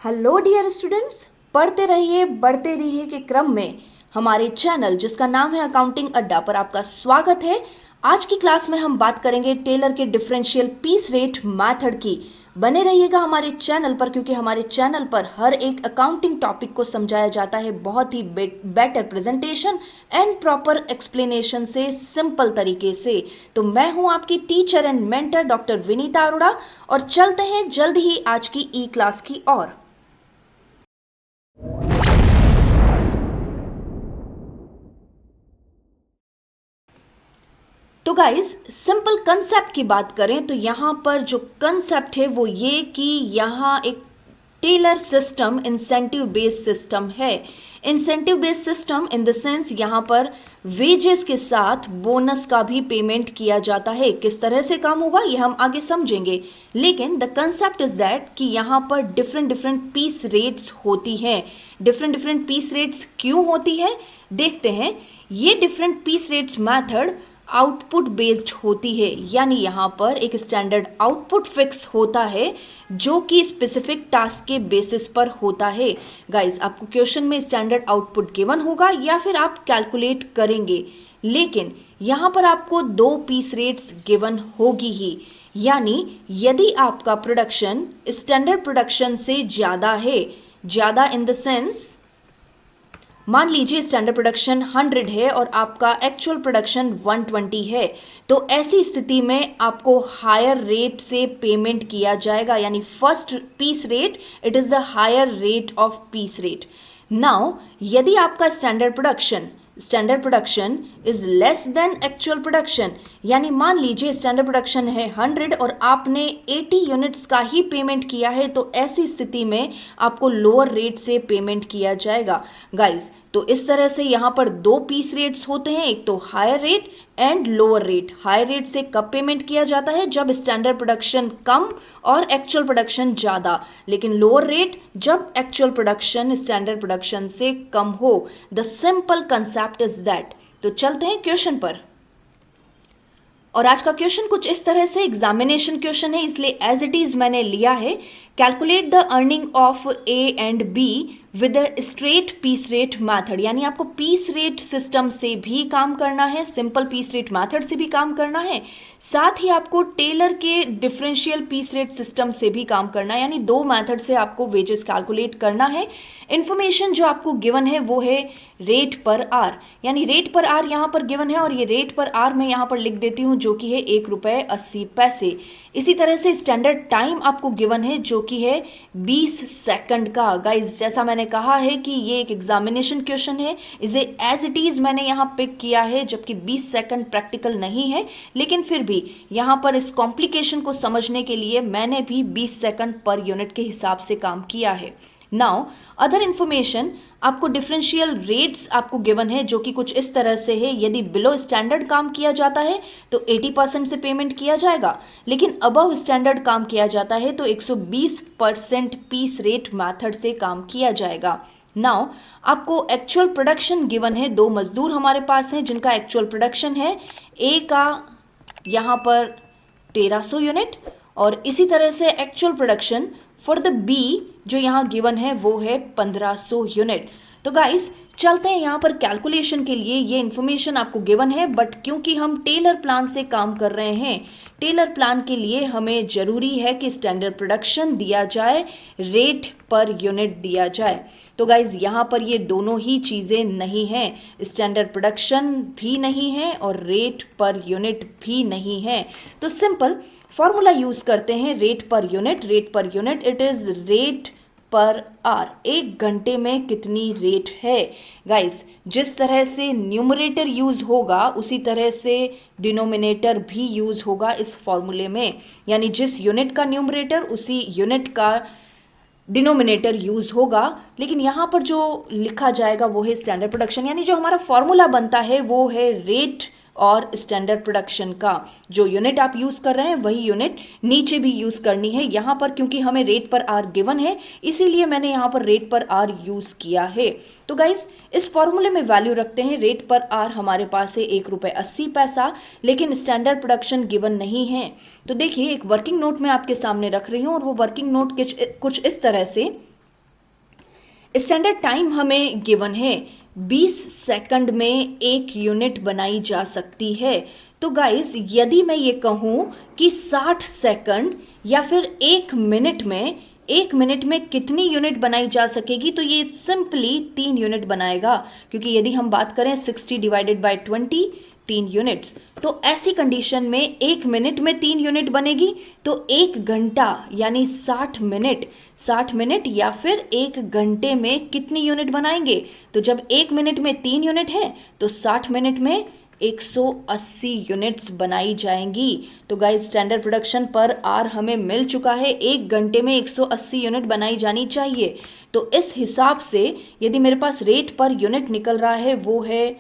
Hello dear students, पढ़ते रहिए बढ़ते रहिए के क्रम में हमारे चैनल जिसका नाम है अकाउंटिंग अड्डा पर आपका स्वागत है। आज की क्लास में हम बात करेंगे टेलर के डिफरेंशियल पीस रेट मेथड की। बने रहिएगा हमारे चैनल पर क्योंकि हमारे चैनल पर हर एक अकाउंटिंग टॉपिक को समझाया जाता है बहुत ही better presentation and proper explanation से, सिंपल तरीके से। तो मैं हूं आपकी teacher and mentor doctor Vineeta Arora और चलते हैं जल्द ही आज की ई क्लास की ओर। तो गाइस, सिंपल कंसेप्ट की बात करें तो यहाँ पर जो कंसेप्ट है वो ये कि यहाँ एक Taylor system incentive based system है। Incentive based system in the sense यहाँ पर वेजेस के साथ बोनस का भी पेमेंट किया जाता है। किस तरह से काम होगा ये हम आगे समझेंगे, लेकिन द कंसेप्ट इज दैट कि यहाँ पर डिफरेंट डिफरेंट पीस रेट्स होती हैं। डिफरेंट डिफरेंट पीस रेट्स क्यों होती है देखते हैं। ये different piece rates method output based होती है, यानी यहाँ पर एक स्टैंडर्ड आउटपुट फिक्स होता है जो कि स्पेसिफिक टास्क के बेसिस पर होता है। गाइस, आपको क्वेश्चन में स्टैंडर्ड आउटपुट गिवन होगा या फिर आप कैलकुलेट करेंगे, लेकिन यहाँ पर आपको दो पीस रेट्स गिवन होगी ही। यानी यदि आपका प्रोडक्शन स्टैंडर्ड प्रोडक्शन से ज़्यादा है, ज़्यादा इन द सेंस मान लीजिए स्टैंडर्ड प्रोडक्शन 100 है और आपका एक्चुअल प्रोडक्शन 120 है, तो ऐसी स्थिति में आपको हायर रेट से पेमेंट किया जाएगा। यानी first piece rate, it is the higher rate of piece rate. Now यदि आपका standard production is less than actual production, यानी मान लीजिए स्टैंडर्ड प्रोडक्शन है 100 और आपने 80 यूनिट्स का ही पेमेंट किया है, तो ऐसी स्थिति में आपको लोअर रेट से पेमेंट किया जाएगा। गाइस, तो इस तरह से यहाँ पर दो पीस रेट्स होते हैं, एक तो higher rate and lower rate. Higher rate से कब पेमेंट किया जाता है? जब स्टैंडर्ड प्रोडक्शन कम और एक्चुअल प्रोडक्शन ज़्यादा, लेकिन लोअर रेट जब एक्चुअल प्रोडक्शन स्टैंडर्ड प्रोडक्शन से कम हो। The simple concept is that. तो चलते हैं क्वेश्चन पर। और आज का क्वेश्चन कुछ इस तरह से एग्जामिनेशन क्वेश्चन है, इसलिए एज इट इज मैंने लिया है। Calculate the earning of A and B with a straight piece rate method. यानी आपको पीस रेट सिस्टम से भी काम करना है, सिंपल पीस रेट मैथड से भी काम करना है, साथ ही आपको टेलर के डिफरेंशियल पीस रेट सिस्टम से भी काम करना है। यानी दो मैथड से आपको वेजेस कैलकुलेट करना है। इन्फॉर्मेशन जो आपको गिवन है वो है रेट पर आर, यानी रेट पर आर यहाँ पर गिवन है और ये रेट पर आर मैं यहाँ पर लिख देती हूँ जो कि है ₹1.80। इसी तरह से स्टैंडर्ड टाइम आपको गिवन है जो कि है 20 सेकंड का। गाइज, जैसा मैंने कहा है कि ये एक एग्जामिनेशन क्वेश्चन है, इसे एज इट इज मैंने यहाँ पिक किया है, जबकि 20 सेकंड प्रैक्टिकल नहीं है, लेकिन फिर भी यहाँ पर इस कॉम्प्लिकेशन को समझने के लिए मैंने भी 20 सेकंड पर यूनिट के हिसाब से काम किया है। नाउ अदर इंफॉर्मेशन, आपको डिफरेंशियल रेट्स आपको गिवन है जो कि कुछ इस तरह से है। यदि बिलो स्टैंडर्ड काम किया जाता है तो 80% से पेमेंट किया जाएगा, लेकिन अबव स्टैंडर्ड काम किया जाता है तो 120% पीस रेट मैथड से काम किया जाएगा। नाउ आपको एक्चुअल प्रोडक्शन गिवन है, दो मजदूर हमारे पास हैं जिनका एक्चुअल प्रोडक्शन है ए का यहाँ पर 1300 यूनिट और इसी तरह से actual production for the B जो यहाँ गिवन है वो है 1500 यूनिट। तो गाइस, चलते हैं यहाँ पर कैलकुलेशन के लिए। ये इन्फॉर्मेशन आपको गिवन है, बट क्योंकि हम टेलर प्लान से काम कर रहे हैं, टेलर प्लान के लिए हमें ज़रूरी है कि स्टैंडर्ड प्रोडक्शन दिया जाए, रेट पर यूनिट दिया जाए। तो गाइज, यहाँ पर ये दोनों ही चीज़ें नहीं हैं, स्टैंडर्ड प्रोडक्शन भी नहीं है और रेट पर यूनिट भी नहीं है। तो सिंपल फॉर्मूला यूज़ करते हैं, rate per unit. Rate per unit it is rate पर आर। एक घंटे में कितनी रेट है? गाइस, जिस तरह से न्यूमरेटर यूज़ होगा उसी तरह से डिनोमिनेटर भी यूज़ होगा इस फॉर्मूले में। यानी जिस यूनिट का न्यूमरेटर उसी यूनिट का डिनोमिनेटर यूज़ होगा, लेकिन यहाँ पर जो लिखा जाएगा वो है स्टैंडर्ड प्रोडक्शन। यानी जो हमारा फॉर्मूला बनता है वो है रेट और स्टैंडर्ड प्रोडक्शन का। जो यूनिट आप यूज़ कर रहे हैं वही यूनिट नीचे भी यूज़ करनी है। यहाँ पर क्योंकि हमें रेट पर आर गिवन है इसीलिए मैंने यहाँ पर रेट पर आर यूज़ किया है। तो गाइस, इस फॉर्मूले में वैल्यू रखते हैं। रेट पर आर हमारे पास है ₹1.80, लेकिन स्टैंडर्ड प्रोडक्शन गिवन नहीं है। तो देखिए, एक वर्किंग नोट मैं आपके सामने रख रही हूँ और वो वर्किंग नोट कुछ इस तरह से स्टैंडर्ड टाइम हमें गिवन है 20 सेकंड में एक यूनिट बनाई जा सकती है। तो गाइस यदि मैं ये कहूँ कि 60 सेकंड या फिर एक मिनट में कितनी यूनिट बनाई जा सकेगी, तो ये सिंपली 3 यूनिट बनाएगा, क्योंकि यदि हम बात करें 60 डिवाइडेड बाय 20 3 यूनिट्स, तो ऐसी कंडीशन में एक मिनट में 3 यूनिट बनेगी, तो एक घंटा यानी 60 मिनट या फिर एक घंटे में कितनी यूनिट बनाएंगे। तो जब एक मिनट में 3 यूनिट है तो 60 मिनट में 180 यूनिट्स बनाई जाएंगी। तो गाइस स्टैंडर्ड प्रोडक्शन पर आर हमें मिल चुका है, एक घंटे में 180 यूनिट बनाई जानी चाहिए। तो इस हिसाब से यदि मेरे पास रेट पर यूनिट निकल रहा है वो है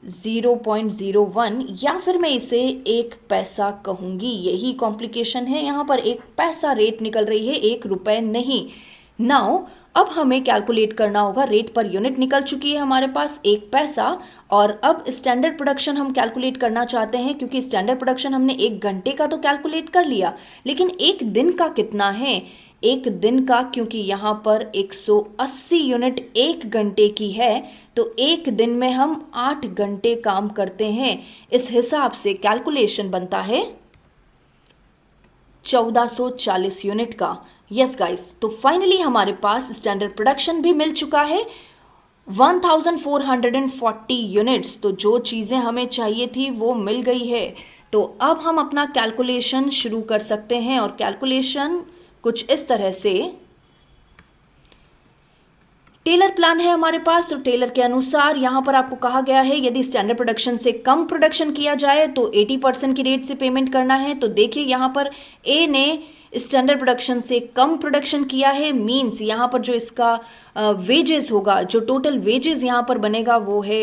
0.01 या फिर मैं इसे 1 पैसा कहूँगी। यही कॉम्प्लिकेशन है, यहाँ पर 1 पैसा रेट निकल रही है, 1 रुपए नहीं। नाउ अब हमें कैलकुलेट करना होगा, रेट पर यूनिट निकल चुकी है हमारे पास 1 पैसा, और अब स्टैंडर्ड प्रोडक्शन हम कैलकुलेट करना चाहते हैं, क्योंकि स्टैंडर्ड प्रोडक्शन हमने 1 घंटे का तो कैलकुलेट कर लिया, लेकिन एक दिन का कितना है, एक दिन का, क्योंकि यहाँ पर 180 यूनिट एक घंटे की है, तो एक दिन में हम 8 घंटे काम करते हैं। इस हिसाब से कैलकुलेशन बनता है 1440 यूनिट का। यस गाइस, तो फाइनली हमारे पास स्टैंडर्ड प्रोडक्शन भी मिल चुका है 1440 यूनिट्स। तो जो चीज़ें हमें चाहिए थी वो मिल गई है। तो अब हम अपना कैलकुलेशन शुरू कर सकते हैं, और कैलकुलेशन कुछ इस तरह से, टेलर प्लान है हमारे पास। तो टेलर के अनुसार यहाँ पर आपको कहा गया है यदि स्टैंडर्ड प्रोडक्शन से कम प्रोडक्शन किया जाए तो 80% की रेट से पेमेंट करना है। तो देखिए यहाँ पर ए ने स्टैंडर्ड प्रोडक्शन से कम प्रोडक्शन किया है, मींस यहाँ पर जो इसका वेजेस होगा, जो टोटल वेजेस यहाँ पर बनेगा वो है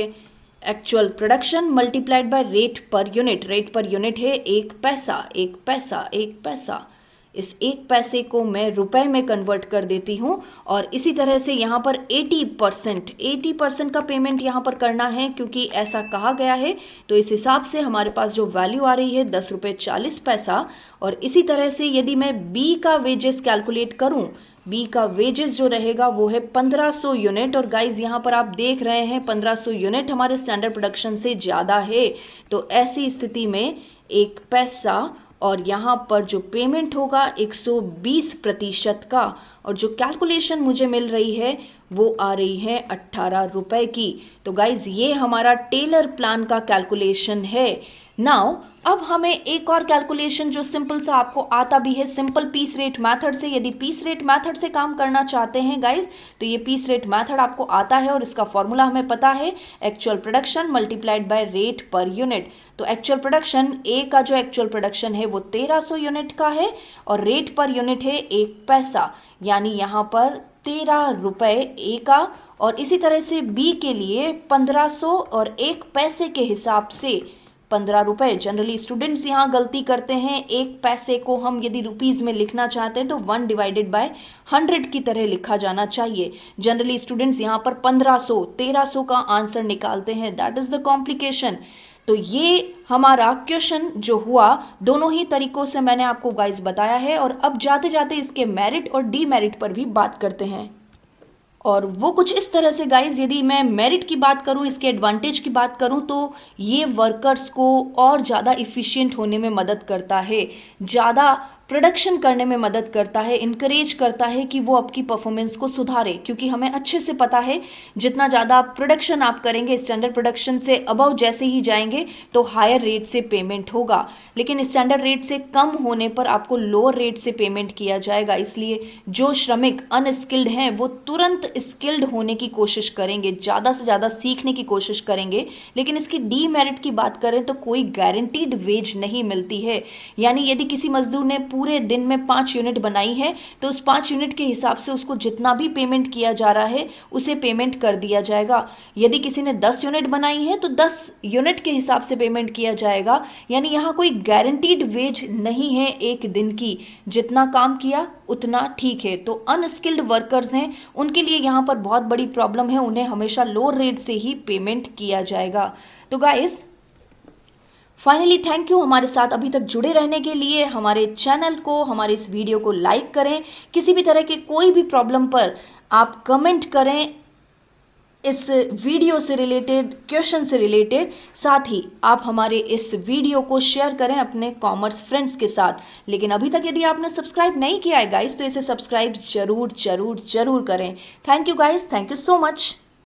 actual production multiplied by rate per unit. Rate per unit है 1 पैसा, 1 पैसा, 1 पैसा। इस 1 पैसे को मैं रुपए में कन्वर्ट कर देती हूँ, और इसी तरह से यहाँ पर 80% का पेमेंट यहाँ पर करना है, क्योंकि ऐसा कहा गया है। तो इस हिसाब से हमारे पास जो वैल्यू आ रही है 10 रुपये 40 पैसा। और इसी तरह से यदि मैं बी का वेजेस कैलकुलेट करूँ, बी का वेजेस जो रहेगा वो है 1500 यूनिट। और गाइज यहाँ पर आप देख रहे हैं 1500 यूनिट हमारे स्टैंडर्ड प्रोडक्शन से ज़्यादा है। तो ऐसी स्थिति में 1 पैसा, और यहाँ पर जो पेमेंट होगा 120% का, और जो कैलकुलेशन मुझे मिल रही है वो आ रही है 18 रुपए की। तो गाइज ये हमारा टेलर प्लान का कैलकुलेशन है। नाउ अब हमें एक और कैलकुलेशन जो सिंपल सा आपको आता भी है, सिंपल पीस रेट मेथड से। यदि पीस रेट मेथड से काम करना चाहते हैं गाइज, तो ये पीस रेट मेथड आपको आता है, और इसका फॉर्मूला हमें पता है actual production multiplied by rate per unit. तो एक्चुअल प्रोडक्शन ए का जो एक्चुअल प्रोडक्शन है वो 1300 यूनिट का है, और रेट पर यूनिट है 1 पैसा, यानी यहाँ पर 13 रुपए ए का। और इसी तरह से बी के लिए 1500 और 1 पैसे के हिसाब से 15 रुपए। जनरली स्टूडेंट्स यहाँ गलती करते हैं, 1 पैसे को हम यदि रुपीज़ में लिखना चाहते हैं तो 1 डिवाइडेड बाय 100 की तरह लिखा जाना चाहिए। जनरली स्टूडेंट्स यहाँ पर 1500 1300 का आंसर निकालते हैं, दैट इज़ द कॉम्प्लिकेशन। तो ये हमारा क्वेश्चन जो हुआ दोनों ही तरीकों से मैंने आपको गाइस बताया है। और अब जाते जाते इसके मेरिट और डीमेरिट पर भी बात करते हैं, और वो कुछ इस तरह से गाइज, यदि मैं मेरिट की बात करूं, इसके एडवांटेज की बात करूं, तो ये वर्कर्स को और ज़्यादा इफ़िशिएंट होने में मदद करता है, ज़्यादा प्रोडक्शन करने में मदद करता है, इनकरेज करता है कि वो आपकी परफॉर्मेंस को सुधारे, क्योंकि हमें अच्छे से पता है जितना ज़्यादा प्रोडक्शन आप करेंगे, स्टैंडर्ड प्रोडक्शन से अबव जैसे ही जाएंगे तो हायर रेट से पेमेंट होगा, लेकिन स्टैंडर्ड रेट से कम होने पर आपको लोअर रेट से पेमेंट किया जाएगा। इसलिए जो श्रमिक अनस्किल्ड हैं वो तुरंत स्किल्ड होने की कोशिश करेंगे, ज़्यादा से ज़्यादा सीखने की कोशिश करेंगे। लेकिन इसकी डीमेरिट की बात करें तो कोई गारंटीड वेज नहीं मिलती है, यानी यदि किसी मजदूर ने पूरे दिन में 5 यूनिट बनाई है तो उस 5 यूनिट के हिसाब से उसको जितना भी पेमेंट किया जा रहा है उसे पेमेंट कर दिया जाएगा। यदि किसी ने 10 यूनिट बनाई है तो 10 यूनिट के हिसाब से पेमेंट किया जाएगा, यानी यहाँ कोई गारंटीड वेज नहीं है एक दिन की, जितना काम किया उतना ठीक है। तो अनस्किल्ड वर्कर्स हैं उनके लिए यहाँ पर बहुत बड़ी प्रॉब्लम है, उन्हें हमेशा लो रेट से ही पेमेंट किया जाएगा। तो गाइस फाइनली थैंक यू हमारे साथ अभी तक जुड़े रहने के लिए। हमारे चैनल को, हमारे इस वीडियो को लाइक करें। किसी भी तरह के कोई भी प्रॉब्लम पर आप कमेंट करें, इस वीडियो से रिलेटेड, क्वेश्चन से रिलेटेड। साथ ही आप हमारे इस वीडियो को शेयर करें अपने कॉमर्स फ्रेंड्स के साथ। लेकिन अभी तक यदि आपने सब्सक्राइब नहीं किया है गाइस, तो इसे सब्सक्राइब जरूर जरूर जरूर करें। Thank you guys, thank you so much.